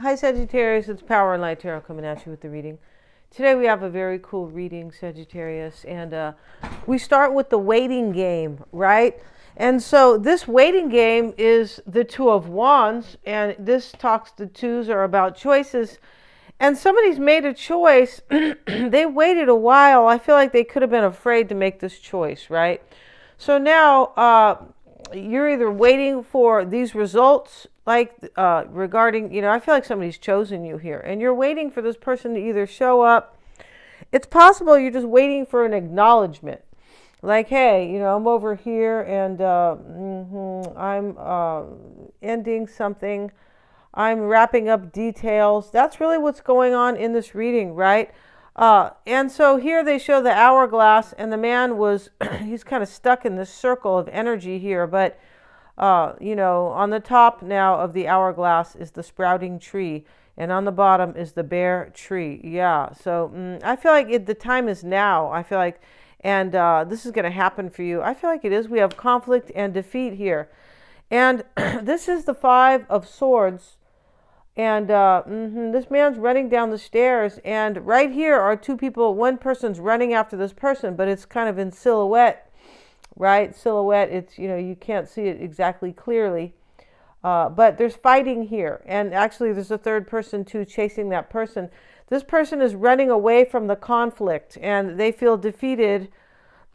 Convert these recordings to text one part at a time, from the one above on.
Hi Sagittarius, it's Power and Light Tarot coming at you with the reading. Today we have a very cool reading, Sagittarius, and we start with the waiting game, right? And so this waiting game is the Two of Wands, and this talks, the twos are about choices. And somebody's made a choice. They waited a while. I feel like they could have been afraid to make this choice, right? So now you're either waiting for these results, like regarding, I feel like somebody's chosen you here, and you're waiting for this person to either show up. It's possible you're just waiting for an acknowledgement. Like, hey, I'm over here and I'm ending something. I'm wrapping up details. That's really what's going on in this reading, right? And so here they show the hourglass, and the man he's kind of stuck in this circle of energy here. But, on the top now of the hourglass is the sprouting tree, and on the bottom is the bare tree. Yeah, so I feel like the time is now. I feel like, and this is going to happen for you. I feel like it is. We have conflict and defeat here. And this is the Five of Swords. And this man's running down the stairs, and right here are two people. One person's running after this person, but it's kind of in silhouette, right? Silhouette, it's, you can't see it exactly clearly, but there's fighting here. And actually there's a third person too chasing that person. This person is running away from the conflict, and they feel defeated,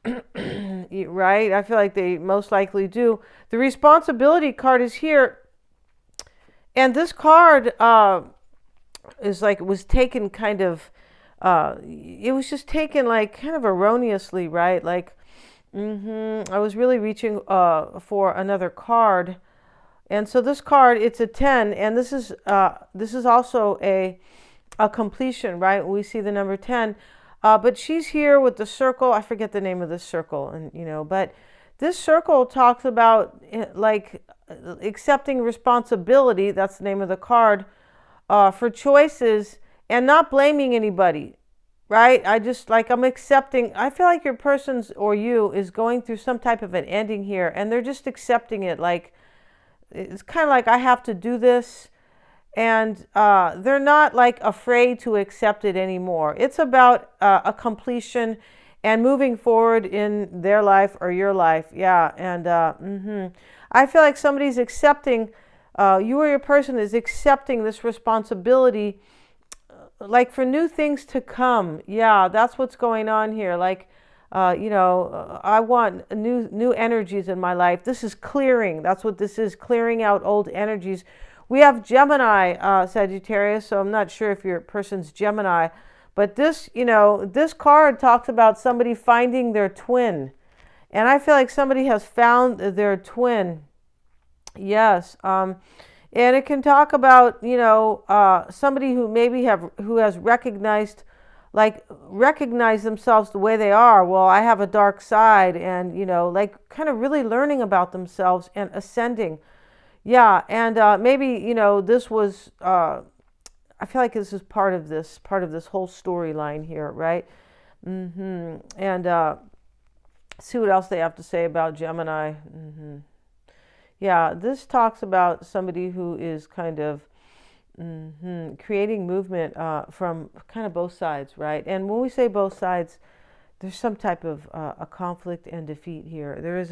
right? I feel like they most likely do. The responsibility card is here. And this card is like, it was taken kind of, it was just taken like kind of erroneously, right? Like, I was really reaching for another card. And so this card, it's a 10, and this is also a completion, right? We see the number 10. But she's here with the circle. I forget the name of this circle, and but this circle talks about like accepting responsibility. That's the name of the card, for choices and not blaming anybody, right? I'm accepting. I feel like your person's or you is going through some type of an ending here, and they're just accepting it. Like, it's kind of like, I have to do this. And they're not like afraid to accept it anymore. It's about a completion and moving forward in their life or your life. Yeah. And I feel like somebody's accepting, you or your person is accepting this responsibility, like for new things to come. Yeah, that's what's going on here. Like, I want new energies in my life. This is clearing. That's what this is, clearing out old energies. We have Gemini, Sagittarius, so I'm not sure if your person's Gemini, but this card talks about somebody finding their twin. And I feel like somebody has found their twin. Yes. And it can talk about, somebody who maybe who has recognized themselves the way they are. Well, I have a dark side, and, like kind of really learning about themselves and ascending. Yeah, and maybe, this was, I feel like this is part of this whole storyline here, right? And see what else they have to say about Gemini. Yeah, this talks about somebody who is kind of creating movement from kind of both sides, right? And when we say both sides, there's some type of a conflict and defeat here. There's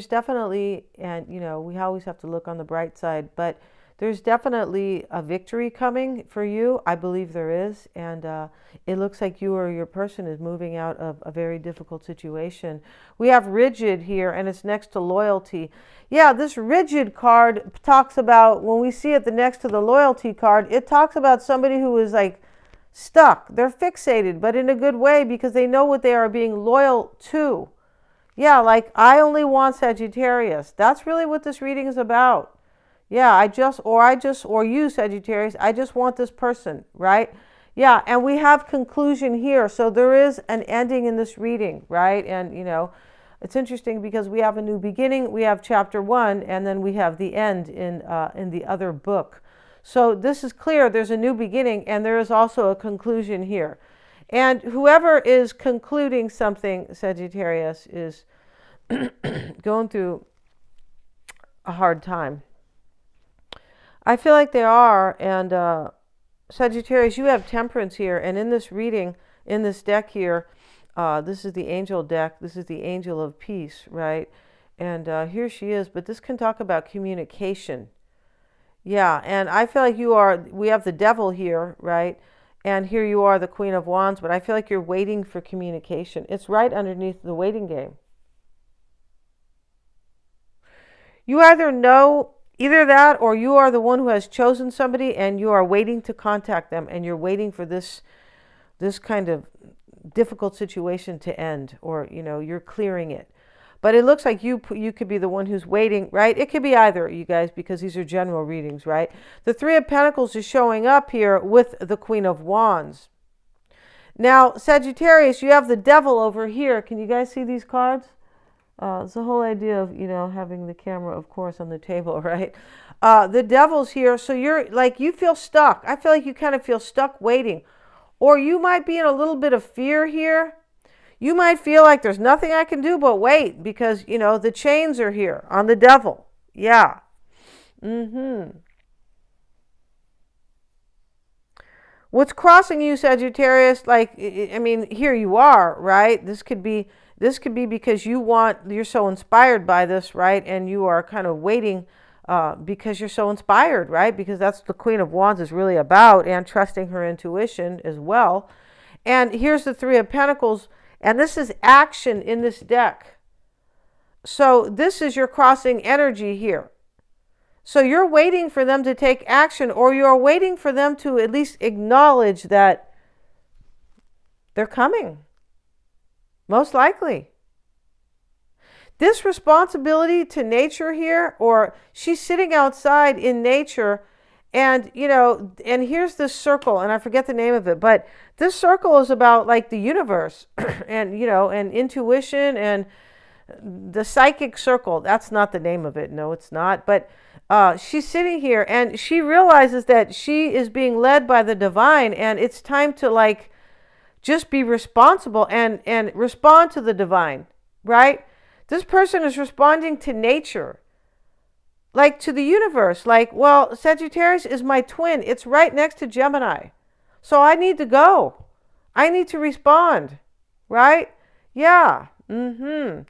definitely, and we always have to look on the bright side, but there's definitely a victory coming for you. I believe there is, and it looks like you or your person is moving out of a very difficult situation. We have rigid here, and it's next to loyalty. Yeah, this rigid card talks about, when we see it the next to the loyalty card, it talks about somebody who is like stuck. They're fixated, but in a good way, because they know what they are being loyal to. Yeah, like, I only want Sagittarius. That's really what this reading is about. Yeah, or you, Sagittarius, I just want this person, right? Yeah, and we have conclusion here. So there is an ending in this reading, right? And, it's interesting because we have a new beginning. We have chapter 1, and then we have the end in the other book. So this is clear. There's a new beginning, and there is also a conclusion here. And whoever is concluding something, Sagittarius, is going through a hard time. I feel like they are. And Sagittarius, you have temperance here. And in this reading, in this deck here, this is the angel deck. This is the angel of peace, right? And here she is. But this can talk about communication. Yeah. And I feel like we have the devil here, right? And here you are, the Queen of Wands. But I feel like you're waiting for communication. It's right underneath the waiting game. You either know either that, or you are the one who has chosen somebody and you are waiting to contact them, and you're waiting for this kind of difficult situation to end, or you're clearing it. But it looks like you could be the one who's waiting, right? It could be either, you guys, because these are general readings, right? The Three of Pentacles is showing up here with the Queen of Wands. Now, Sagittarius, you have the devil over here. Can you guys see these cards? It's the whole idea of, having the camera, of course, on the table, right? The devil's here. So you're like, you feel stuck. I feel like you kind of feel stuck waiting. Or you might be in a little bit of fear here. You might feel like there's nothing I can do but wait because, the chains are here on the devil. Yeah. What's crossing you, Sagittarius? Like, I mean, here you are, right? This could be because you're so inspired by this, right? And you are kind of waiting because you're so inspired, right? Because that's the Queen of Wands is really about, and trusting her intuition as well. And here's the Three of Pentacles, and this is action in this deck. So this is your crossing energy here. So you're waiting for them to take action, or you're waiting for them to at least acknowledge that they're coming. Most likely. This responsibility to nature here, or she's sitting outside in nature, and and here's this circle, and I forget the name of it, but this circle is about like the universe and and intuition and the psychic circle. That's not the name of it. No, it's not. But she's sitting here and she realizes that she is being led by the divine, and it's time to just be responsible and respond to the divine, right? This person is responding to nature, like to the universe. Like, well, Sagittarius is my twin. It's right next to Gemini. So I need to go. I need to respond, right? Yeah. And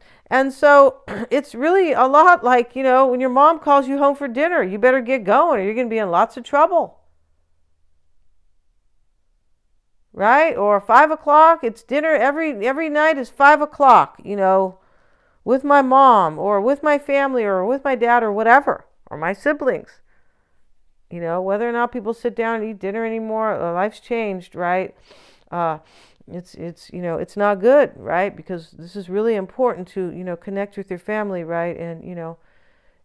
so it's really a lot like, when your mom calls you home for dinner, you better get going or you're going to be in lots of trouble. Right? Or 5 o'clock, it's dinner every night is 5 o'clock, with my mom or with my family or with my dad or whatever, or my siblings. Whether or not people sit down and eat dinner anymore, life's changed, right? It's not good, right? Because this is really important to, connect with your family, right? And,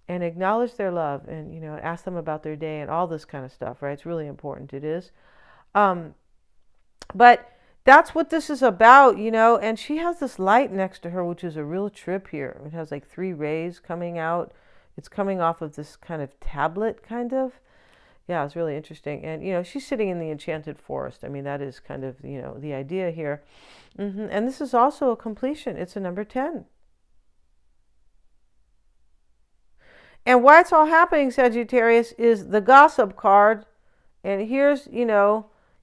and acknowledge their love and, ask them about their day and all this kind of stuff, right? It's really important. It is. But that's what this is about, and she has this light next to her, which is a real trip here. It has like 3 rays coming out. It's coming off of this kind of tablet, kind of. Yeah, it's really interesting. And, she's sitting in the enchanted forest. I mean, that is kind of, the idea here. And this is also a completion. It's a number 10. And why it's all happening, Sagittarius, is the gossip card. And here's,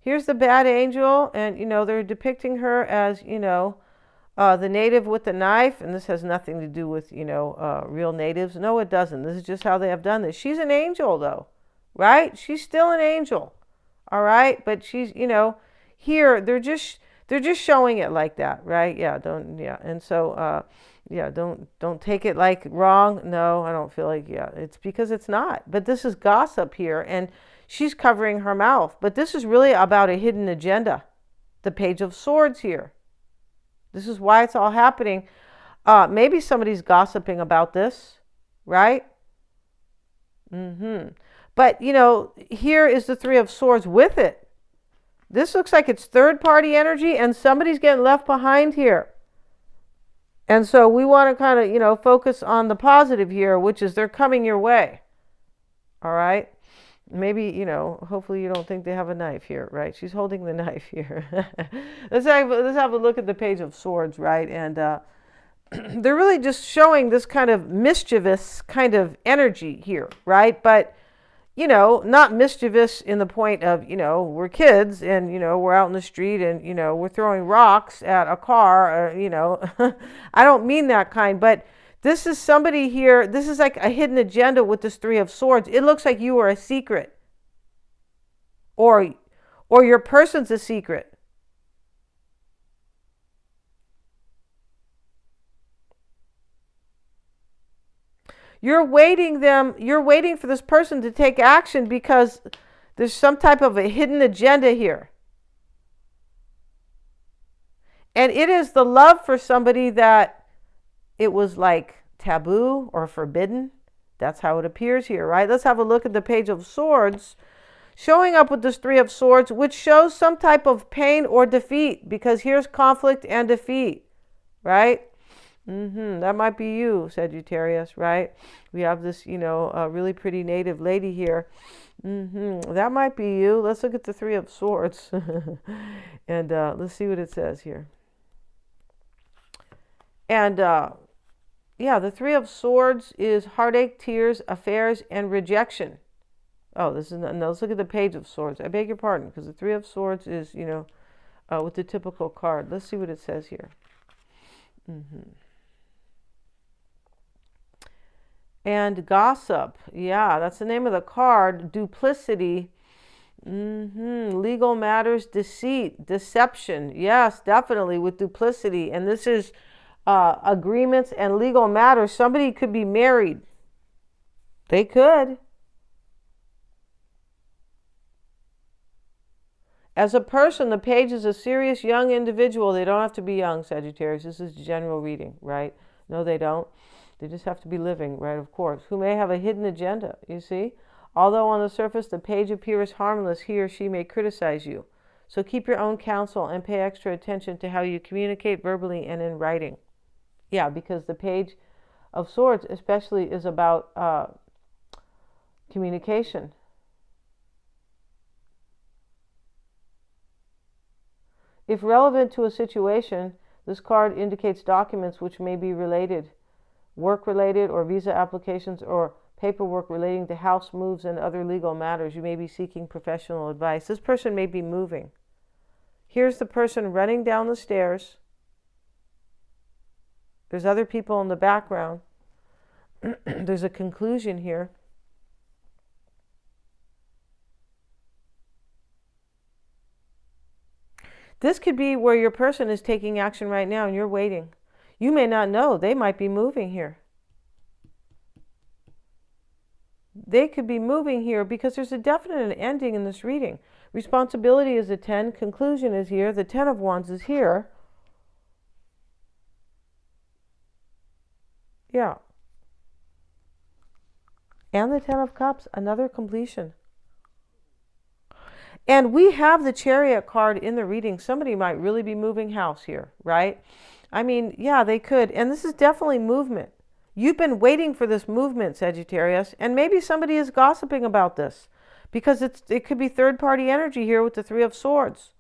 here's the bad angel. And, they're depicting her as, the native with the knife. And this has nothing to do with, real natives. No, it doesn't. This is just how they have done this. She's an angel, though. Right? She's still an angel. All right? But she's, here they're just showing it like that, right? Yeah, And so don't take it like wrong. No, I don't feel like it's because it's not. But this is gossip here, and she's covering her mouth. But this is really about a hidden agenda. The Page of Swords here. This is why it's all happening. Maybe somebody's gossiping about this, right? But, here is the Three of Swords with it. This looks like it's third-party energy, and somebody's getting left behind here. And so we want to kind of, focus on the positive here, which is they're coming your way. All right? Maybe, hopefully you don't think they have a knife here, right? She's holding the knife here. Let's have a look at the Page of Swords, right? And they're really just showing this kind of mischievous kind of energy here, right? But not mischievous in the point of, we're kids and, we're out in the street and, we're throwing rocks at a car, I don't mean that kind, but this is somebody here, this is like a hidden agenda with this Three of Swords. It looks like you are a secret, or your person's a secret. You're waiting for this person to take action because there's some type of a hidden agenda here. And it is the love for somebody that it was like taboo or forbidden. That's how it appears here, right? Let's have a look at the Page of Swords. Showing up with this Three of Swords, which shows some type of pain or defeat, because here's conflict and defeat, right? That might be you, Sagittarius, right? We have this, a really pretty native lady here. That might be you. Let's look at the Three of Swords. And let's see what it says here. And yeah, the Three of Swords is heartache, tears, affairs, and rejection. Oh, no, let's look at the Page of Swords. I beg your pardon, because the Three of Swords is, with the typical card. Let's see what it says here. And gossip. Yeah, that's the name of the card. Duplicity. Legal matters, deceit, deception. Yes, definitely with duplicity. And this is agreements and legal matters. Somebody could be married. They could. As a person, the Page is a serious young individual. They don't have to be young, Sagittarius. This is general reading, right? No, they don't. They just have to be living, right, of course, who may have a hidden agenda, you see? Although on the surface the Page appears harmless, he or she may criticize you. So keep your own counsel and pay extra attention to how you communicate verbally and in writing. Yeah, because the Page of Swords especially is about communication. If relevant to a situation, this card indicates documents which may be related, work-related or visa applications or paperwork relating to house moves and other legal matters. You may be seeking professional advice. This person may be moving. Here's the person running down the stairs. There's other people in the background. There's a conclusion here. This could be where your person is taking action right now and you're waiting. You may not know. They might be moving here. They could be moving here because there's a definite ending in this reading. Responsibility is a 10. Conclusion is here. The 10 of Wands is here. Yeah. And the 10 of Cups, another completion. And we have the Chariot card in the reading. Somebody might really be moving house here, right? I mean, yeah, they could. And this is definitely movement. You've been waiting for this movement, Sagittarius, and maybe somebody is gossiping about this because it could be third-party energy here with the Three of Swords.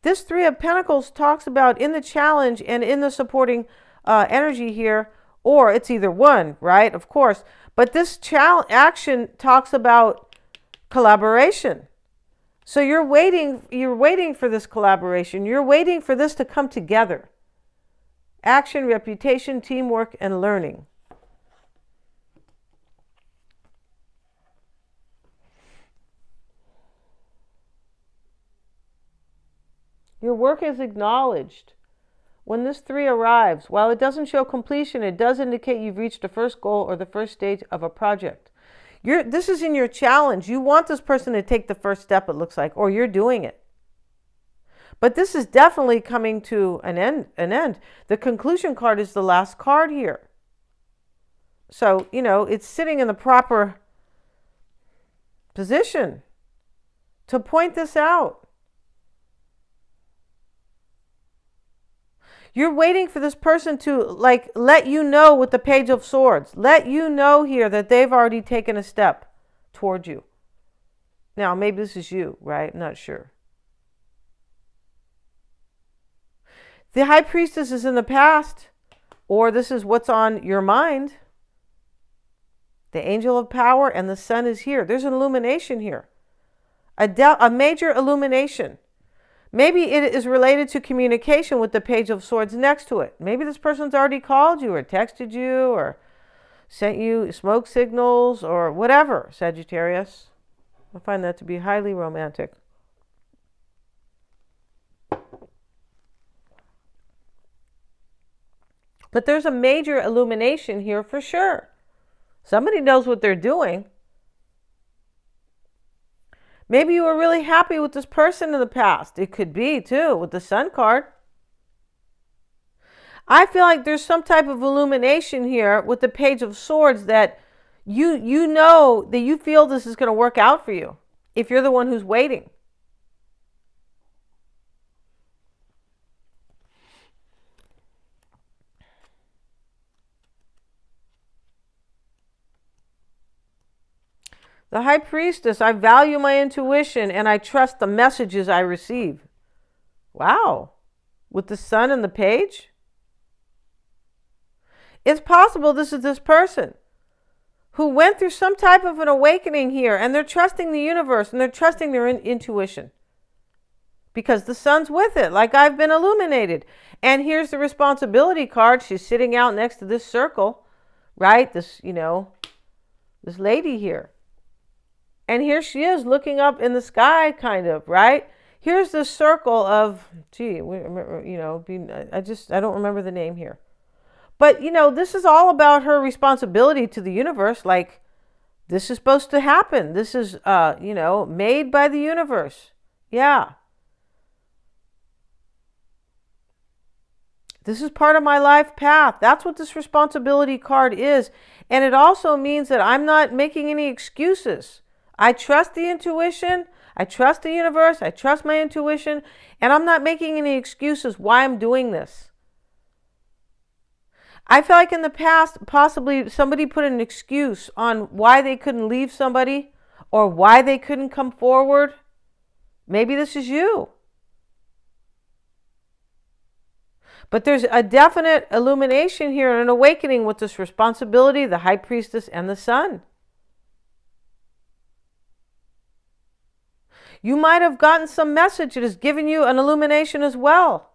This Three of Pentacles talks about in the challenge and in the supporting energy here, or it's either one, right? Of course. But this action talks about collaboration. So you're waiting for this collaboration. You're waiting for this to come together. Action, reputation, teamwork, and learning. Your work is acknowledged. When this 3 arrives, while it doesn't show completion, it does indicate you've reached the first goal or the first stage of a project. This is in your challenge. You want this person to take the first step, it looks like, or you're doing it. But this is definitely coming to an end. The conclusion card is the last card here. So, it's sitting in the proper position to point this out. You're waiting for this person to let you know with the Page of Swords. Let you know here that they've already taken a step toward you. Now, maybe this is you, right? I'm not sure. The High Priestess is in the past. or this is what's on your mind. The angel of power and the sun is here. There's an illumination here. A major illumination. Maybe it is related to communication with the Page of Swords next to it. Maybe this person's already called you or texted you or sent you smoke signals or whatever, Sagittarius. I find that to be highly romantic. But there's a major illumination here for sure. Somebody knows what they're doing. Maybe you were really happy with this person in the past. It could be, too, with the Sun card. I feel like there's some type of illumination here with the Page of Swords that you know that you feel this is going to work out for you if you're the one who's waiting. The High Priestess, I value my intuition and I trust the messages I receive. Wow. With the Sun and the Page? It's possible this is this person who went through some type of an awakening here and they're trusting the universe and they're trusting their intuition. Because the Sun's with it, like I've been illuminated. And here's the responsibility card. She's sitting out next to this circle, right? This, this lady here. And here she is looking up in the sky, kind of, right? Here's the circle of, I don't remember the name here. But, this is all about her responsibility to the universe. Like, this is supposed to happen. This is, made by the universe. Yeah. This is part of my life path. That's what this responsibility card is. And it also means that I'm not making any excuses. I trust the intuition, I trust the universe, I trust my intuition, and I'm not making any excuses why I'm doing this. I feel like in the past, possibly somebody put an excuse on why they couldn't leave somebody or why they couldn't come forward. Maybe this is you. But there's a definite illumination here and an awakening with this responsibility, the High Priestess and the Sun. You might have gotten some message that has given you an illumination as well.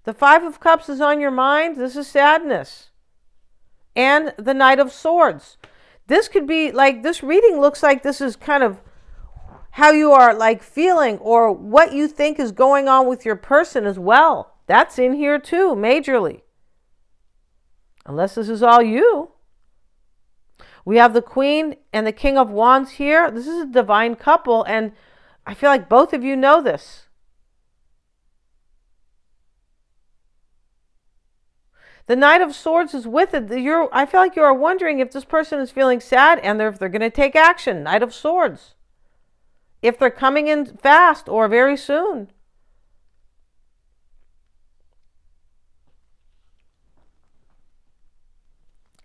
The Five of Cups is on your mind. This is sadness. And the Knight of Swords. This could be like, this reading looks like this is kind of how you are like feeling or what you think is going on with your person as well. That's in here too, majorly. Unless this is all you. We have the Queen and the King of Wands here. This is a divine couple, and I feel like both of you know this. The Knight of Swords is with it. I feel like you are wondering if this person is feeling sad and if they're going to take action. Knight of Swords. If they're coming in fast or very soon.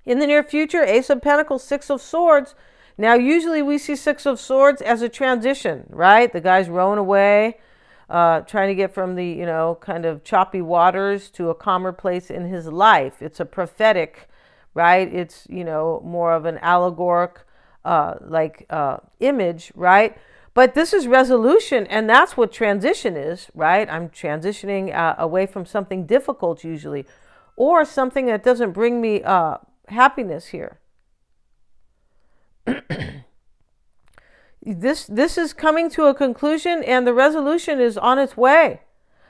In the near future, Ace of Pentacles, Six of Swords. Now, usually we see Six of Swords as a transition, right? The guy's rowing away, trying to get from the, kind of choppy waters to a calmer place in his life. It's a prophetic, right? It's, more of an allegoric, image, right? But this is resolution, and that's what transition is, right? I'm transitioning away from something difficult usually, or something that doesn't bring me happiness here. This is coming to a conclusion and the resolution is on its way.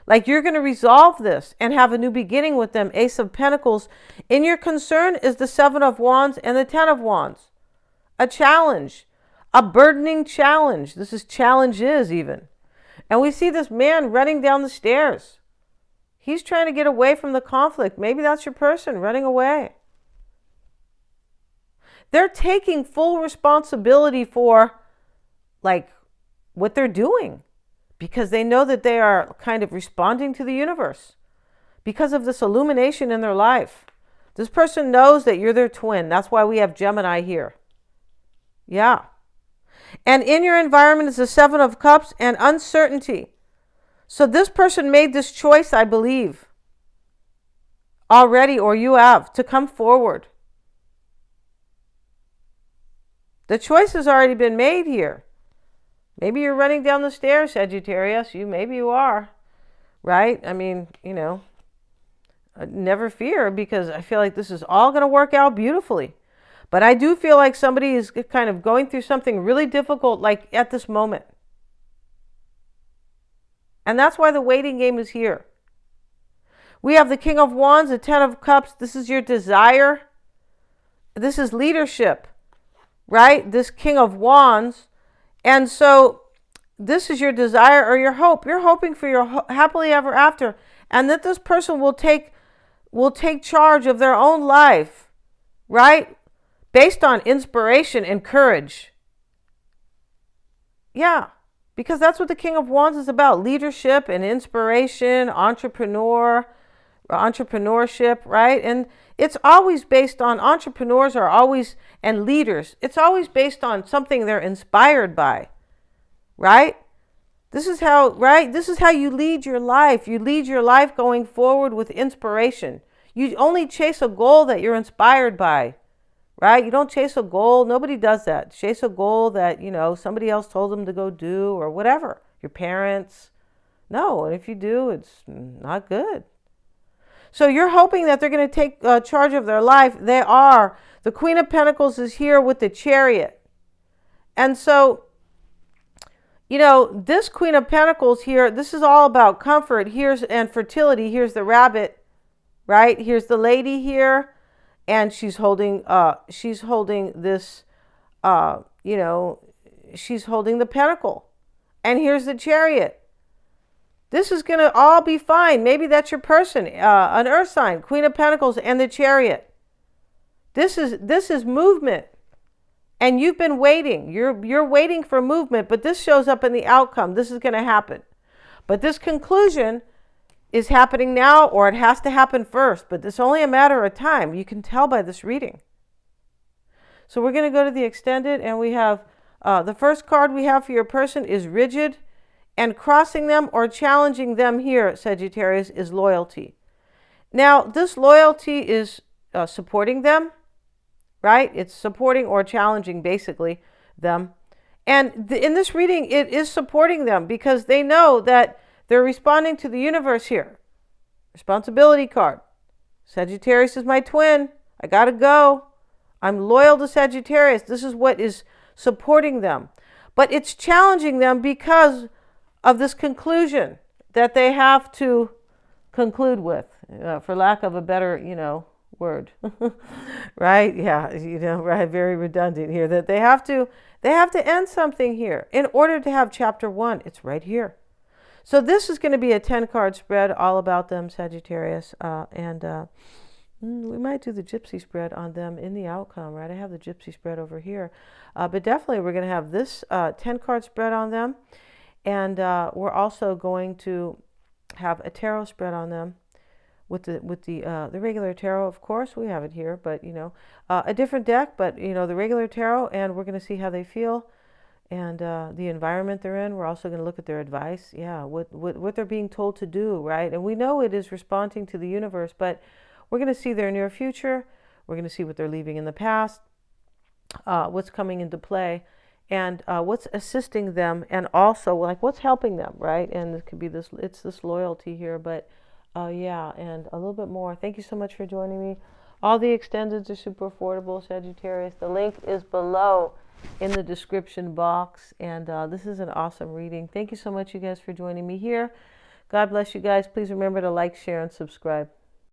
Like you're going to resolve this and have a new beginning with them. Ace of Pentacles. In your concern is the Seven of Wands and the Ten of Wands. A challenge. A burdening challenge. This is challenges even. And we see this man running down the stairs. He's trying to get away from the conflict. Maybe that's your person running away. They're taking full responsibility for what they're doing because they know that they are kind of responding to the universe because of this illumination in their life. This person knows that you're their twin. That's why we have Gemini here. Yeah. And in your environment is the Seven of Cups and uncertainty. So this person made this choice, I believe, already, or you have, to come forward. The choice has already been made here. Maybe you're running down the stairs, Sagittarius. Maybe you are, right? I mean, never fear, because I feel like this is all going to work out beautifully. But I do feel like somebody is kind of going through something really difficult, like at this moment. And that's why the waiting game is here. We have the King of Wands, the Ten of Cups. This is your desire. This is leadership, right? This King of Wands. And so this is your desire or your hope. You're hoping for your happily ever after, and that this person will take charge of their own life, right? Based on inspiration and courage. Yeah, because that's what the King of Wands is about. Leadership and inspiration, entrepreneurship, right? And it's always based on, entrepreneurs are always, and leaders, it's always based on something they're inspired by, right? This is how, right? This is how you lead your life. You lead your life going forward with inspiration. You only chase a goal that you're inspired by, right? You don't chase a goal. Nobody does that. Chase a goal that, somebody else told them to go do, or whatever. Your parents. No, and if you do, it's not good. So you're hoping that they're going to take charge of their life. They are. The Queen of Pentacles is here with the Chariot. And so, this Queen of Pentacles here, this is all about comfort. And fertility. Here's the rabbit, right? Here's the lady here. And she's holding this, she's holding the pentacle. And here's the Chariot. This is going to all be fine. Maybe that's your person, an earth sign, Queen of Pentacles and the Chariot. This is movement. And you've been waiting. You're waiting for movement, but this shows up in the outcome. This is going to happen. But this conclusion is happening now, or it has to happen first. But it's only a matter of time. You can tell by this reading. So we're going to go to the extended, and we have the first card we have for your person is rigid. And crossing them or challenging them here, Sagittarius, is loyalty. Now, this loyalty is supporting them, right? It's supporting or challenging, basically, them. And in this reading, it is supporting them because they know that they're responding to the universe here. Responsibility card. Sagittarius is my twin. I got to go. I'm loyal to Sagittarius. This is what is supporting them. But it's challenging them because of this conclusion that they have to conclude with, for lack of a better, word, right? Yeah, right. Very redundant here. That they have to end something here in order to have chapter 1. It's right here. So this is going to be a 10-card spread all about them, Sagittarius, and we might do the gypsy spread on them in the outcome, right? I have the gypsy spread over here, but definitely we're going to have this 10-card spread on them. And we're also going to have a tarot spread on them with the regular tarot, of course. We have it here, but, a different deck, but, the regular tarot. And we're going to see how they feel and the environment they're in. We're also going to look at their advice. Yeah, what they're being told to do, right? And we know it is responding to the universe, but we're going to see their near future. We're going to see what they're leaving in the past, what's coming into play. And what's assisting them, and also like what's helping them, right? And it could be this loyalty here, but yeah, and a little bit more. Thank you so much for joining me. All the extendeds are super affordable, Sagittarius. The link is below in the description box, and this is an awesome reading. Thank you so much, you guys, for joining me here. God bless you guys. Please remember to like, share, and subscribe.